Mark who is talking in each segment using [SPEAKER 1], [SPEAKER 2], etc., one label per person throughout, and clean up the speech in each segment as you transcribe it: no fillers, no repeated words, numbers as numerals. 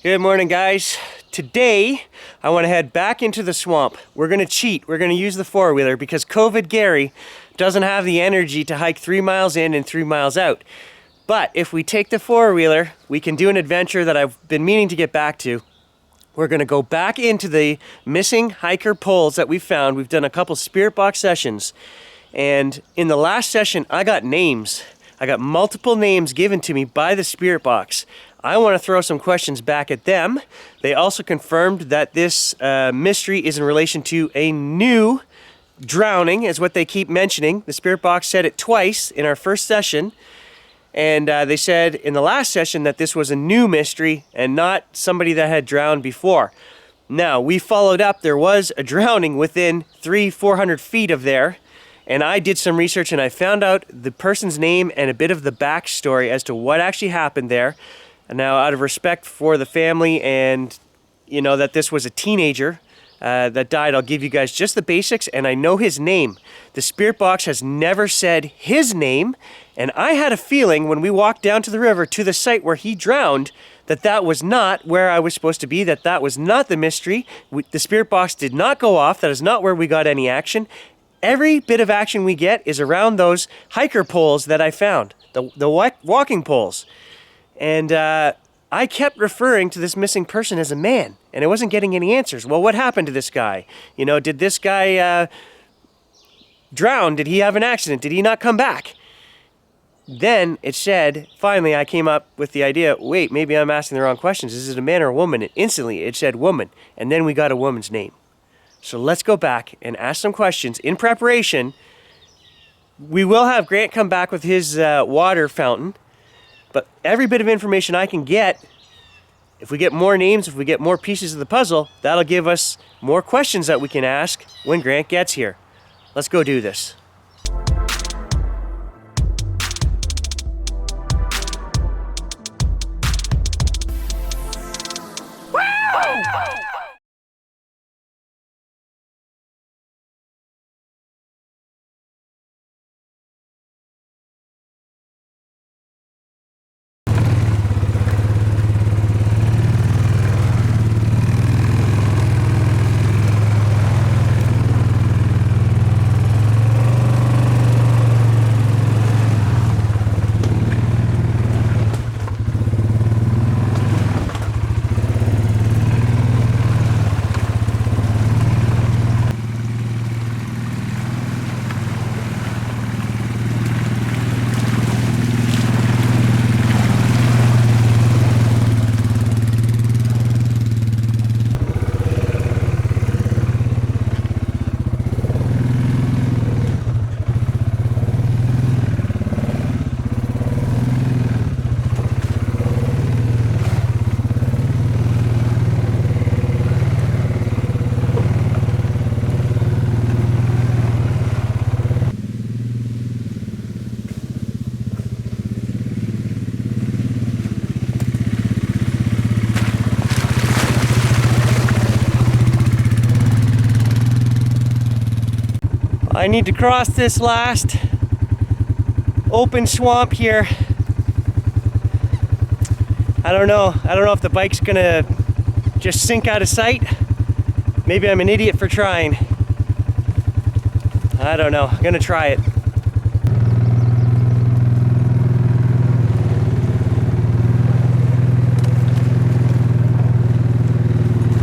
[SPEAKER 1] Good morning, guys. Today, I want to head back into the swamp. We're going to cheat. We're going to use the four-wheeler because COVID Gary doesn't have the energy to hike 3 miles in and 3 miles out. But if we take the four-wheeler, we can do an adventure that I've been meaning to get back to. We're going to go back into the missing hiker poles that we found. We've done a couple spirit box sessions. And in the last session, I got names. I got multiple names given to me by the spirit box. I want to throw some questions back at them. They also confirmed that this mystery is in relation to a new drowning, is what they keep mentioning. The spirit box said it twice in our first session. And they said in the last session that this was a new mystery and not somebody that had drowned before. Now, we followed up. There was a drowning within 400 feet of there. And I did some research and I found out the person's name and a bit of the backstory as to what actually happened there. And now, out of respect for the family and, you know, that this was a teenager that died, I'll give you guys just the basics, and I know his name. The spirit box has never said his name, and I had a feeling when we walked down to the river to the site where he drowned that that was not where I was supposed to be, that was not the mystery. The spirit box did not go off. That is not where we got any action. Every bit of action we get is around those hiker poles that I found, the walking poles. And I kept referring to this missing person as a man, and I wasn't getting any answers. Well, what happened to this guy? You know, did this guy drown? Did he have an accident? Did he not come back? Then it said, finally I came up with the idea, wait, maybe I'm asking the wrong questions. Is it a man or a woman? And instantly it said woman, and then we got a woman's name. So let's go back and ask some questions in preparation. We will have Grant come back with his water fountain. But every bit of information I can get, if we get more names, if we get more pieces of the puzzle, that'll give us more questions that we can ask when Grant gets here. Let's go do this. I need to cross this last open swamp here. I don't know if the bike's gonna just sink out of sight. Maybe I'm an idiot for trying. I don't know, I'm gonna try it.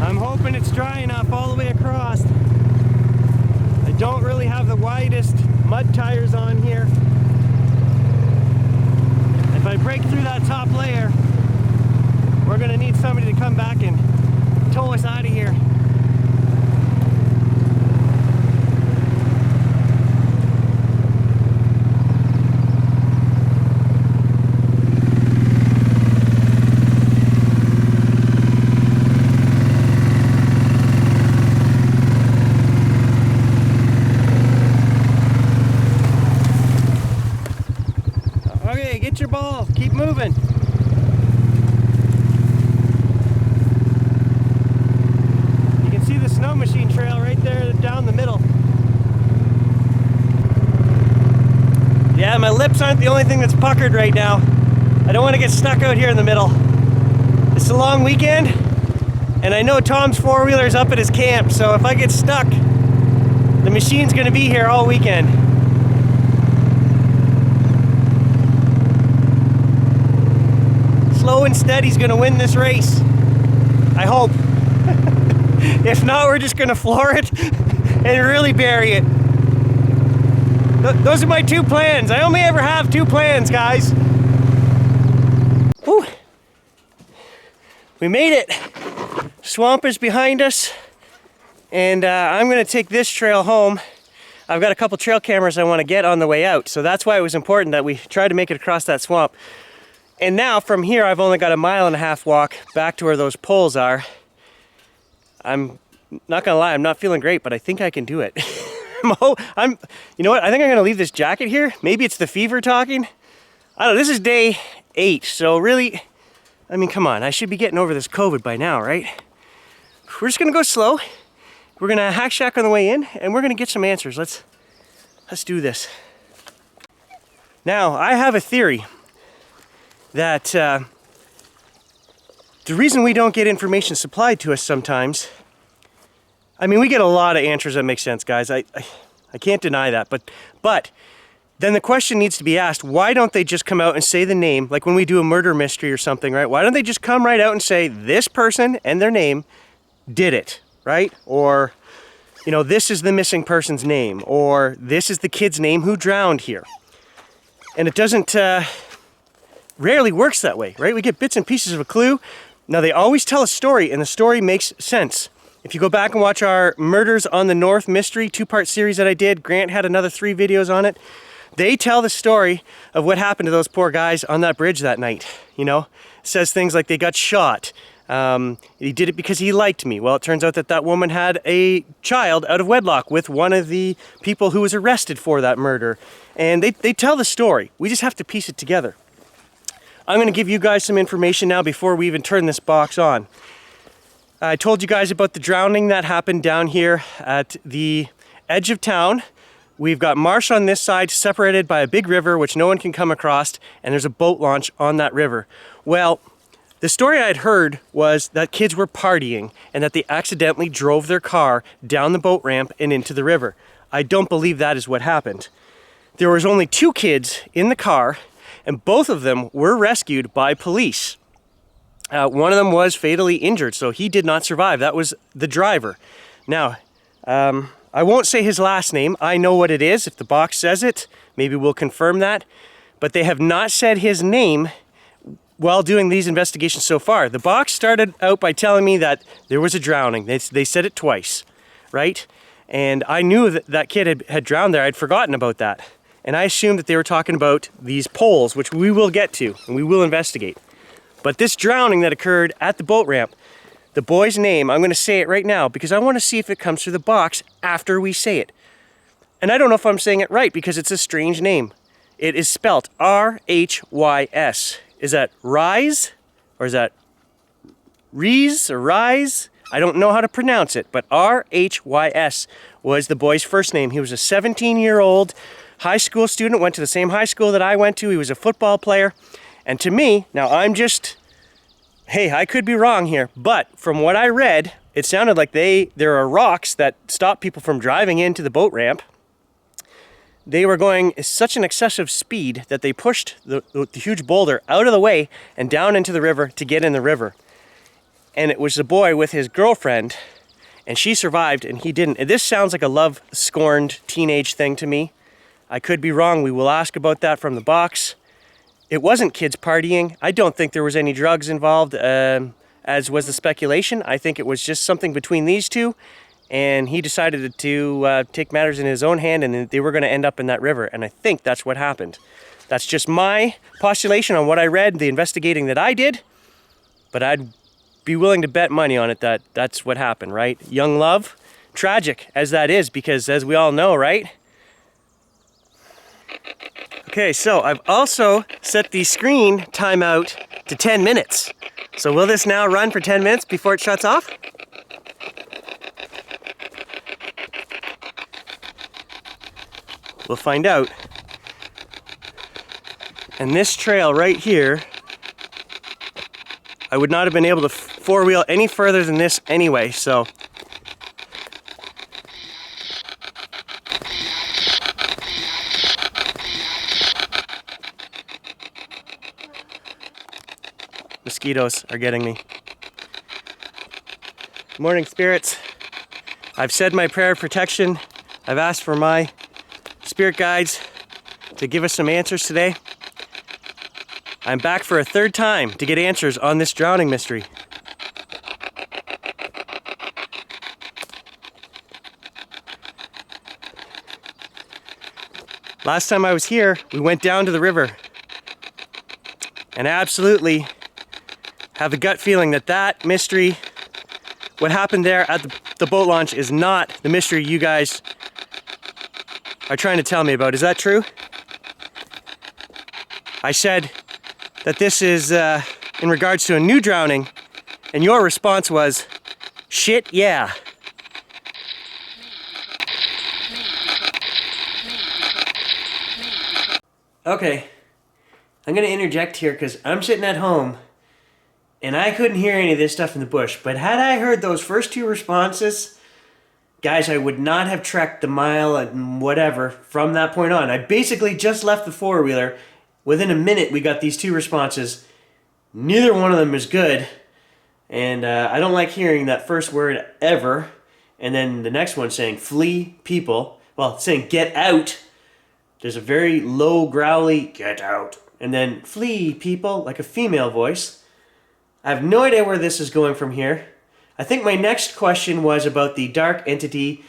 [SPEAKER 1] I'm hoping it's dry enough all the way across. Don't really have the widest mud tires on here. If I break through that top layer, we're gonna need somebody to come back and tow us out of here. Get your ball, keep moving. You can see the snow machine trail right there down the middle. Yeah, my lips aren't the only thing that's puckered right now. I don't want to get stuck out here in the middle. It's a long weekend, and I know Tom's four-wheeler's up at his camp, so if I get stuck, the machine's gonna be here all weekend. Slow and steady's gonna win this race. I hope. If not, we're just gonna floor it and really bury it. Those are my two plans. I only ever have two plans, guys. Whew. We made it. Swamp is behind us, and I'm gonna take this trail home. I've got a couple trail cameras I wanna get on the way out, so that's why it was important that we try to make it across that swamp. And now from here, I've only got a 1.5 mile walk back to where those poles are. I'm not gonna lie, I'm not feeling great, but I think I can do it. You know what? I think I'm gonna leave this jacket here. Maybe it's the fever talking. I don't know, this is day 8, so really, I mean, come on, I should be getting over this COVID by now, right? We're just gonna go slow. We're gonna hack shack on the way in, and we're gonna get some answers. Let's do this. Now, I have a theory that the reason we don't get information supplied to us sometimes, I mean, we get a lot of answers that make sense, guys. I can't deny that, but then the question needs to be asked, why don't they just come out and say the name, like when we do a murder mystery or something, right? Why don't they just come right out and say this person and their name did it, right? Or, you know, this is the missing person's name, or this is the kid's name who drowned here. And it doesn't, rarely works that way, right? We get bits and pieces of a clue. Now they always tell a story, and the story makes sense. If you go back and watch our Murders on the North mystery 2-part series that I did, Grant had another 3 videos on it. They tell the story of what happened to those poor guys on that bridge that night, you know? It says things like they got shot. He did it because he liked me. Well, it turns out that woman had a child out of wedlock with one of the people who was arrested for that murder. And they tell the story. We just have to piece it together. I'm gonna give you guys some information now before we even turn this box on. I told you guys about the drowning that happened down here at the edge of town. We've got marsh on this side separated by a big river which no one can come across, and there's a boat launch on that river. Well, the story I had heard was that kids were partying and that they accidentally drove their car down the boat ramp and into the river. I don't believe that is what happened. There was only 2 kids in the car, and both of them were rescued by police. One of them was fatally injured, so he did not survive. That was the driver. Now, I won't say his last name. I know what it is. If the box says it, maybe we'll confirm that. But they have not said his name while doing these investigations so far. The box started out by telling me that there was a drowning. They said it twice, right? And I knew that that kid had drowned there. I'd forgotten about that. And I assumed that they were talking about these poles, which we will get to and we will investigate. But this drowning that occurred at the boat ramp, the boy's name, I'm going to say it right now because I want to see if it comes through the box after we say it. And I don't know if I'm saying it right because it's a strange name. It is spelt R-H-Y-S. Is that Rise? Or is that Rees or Rise? I don't know how to pronounce it, but R-H-Y-S was the boy's first name. He was a 17-year-old high school student, went to the same high school that I went to. He was a football player. And to me, now I'm just, hey, I could be wrong here, but from what I read, it sounded like there are rocks that stop people from driving into the boat ramp. They were going such an excessive speed that they pushed the huge boulder out of the way and down into the river to get in the river. And it was the boy with his girlfriend, and she survived and he didn't. And this sounds like a love-scorned teenage thing to me. I could be wrong. We will ask about that from the box. It wasn't kids partying. I don't think there was any drugs involved, as was the speculation. I think it was just something between these two, and he decided to take matters in his own hand, and they were going to end up in that river, and I think that's what happened. That's just my postulation on what I read, the investigating that I did, but I'd be willing to bet money on it that that's what happened, right? Young love, tragic as that is, because as we all know, right? Okay, so I've also set the screen timeout to 10 minutes. So will this now run for 10 minutes before it shuts off? We'll find out. And this trail right here I would not have been able to four-wheel any further than this anyway, so. Mosquitoes are getting me. Morning, spirits. I've said my prayer of protection. I've asked for my spirit guides to give us some answers today. I'm back for a third time to get answers on this drowning mystery. Last time I was here, we went down to the river. And I absolutely have the gut feeling that that mystery, what happened there at the boat launch, is not the mystery you guys are trying to tell me about. Is that true? I said that this is in regards to a new drowning, and your response was, shit, yeah. Okay, I'm gonna interject here because I'm sitting at home and I couldn't hear any of this stuff in the bush, but had I heard those first two responses, guys, I would not have trekked the mile and whatever from that point on. I basically just left the four-wheeler. Within a minute, we got these two responses. Neither one of them is good. And I don't like hearing that first word ever. And then the next one saying, flee people. Well, saying get out. There's a very low, growly, get out. And then flee people, like a female voice. I have no idea where this is going from here. I think my next question was about the dark entity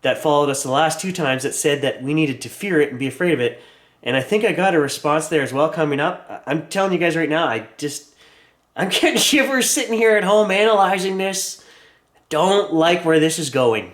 [SPEAKER 1] that followed us the last two times that said that we needed to fear it and be afraid of it. And I think I got a response there as well coming up. I'm telling you guys right now, I'm getting shivers sitting here at home analyzing this. Don't like where this is going.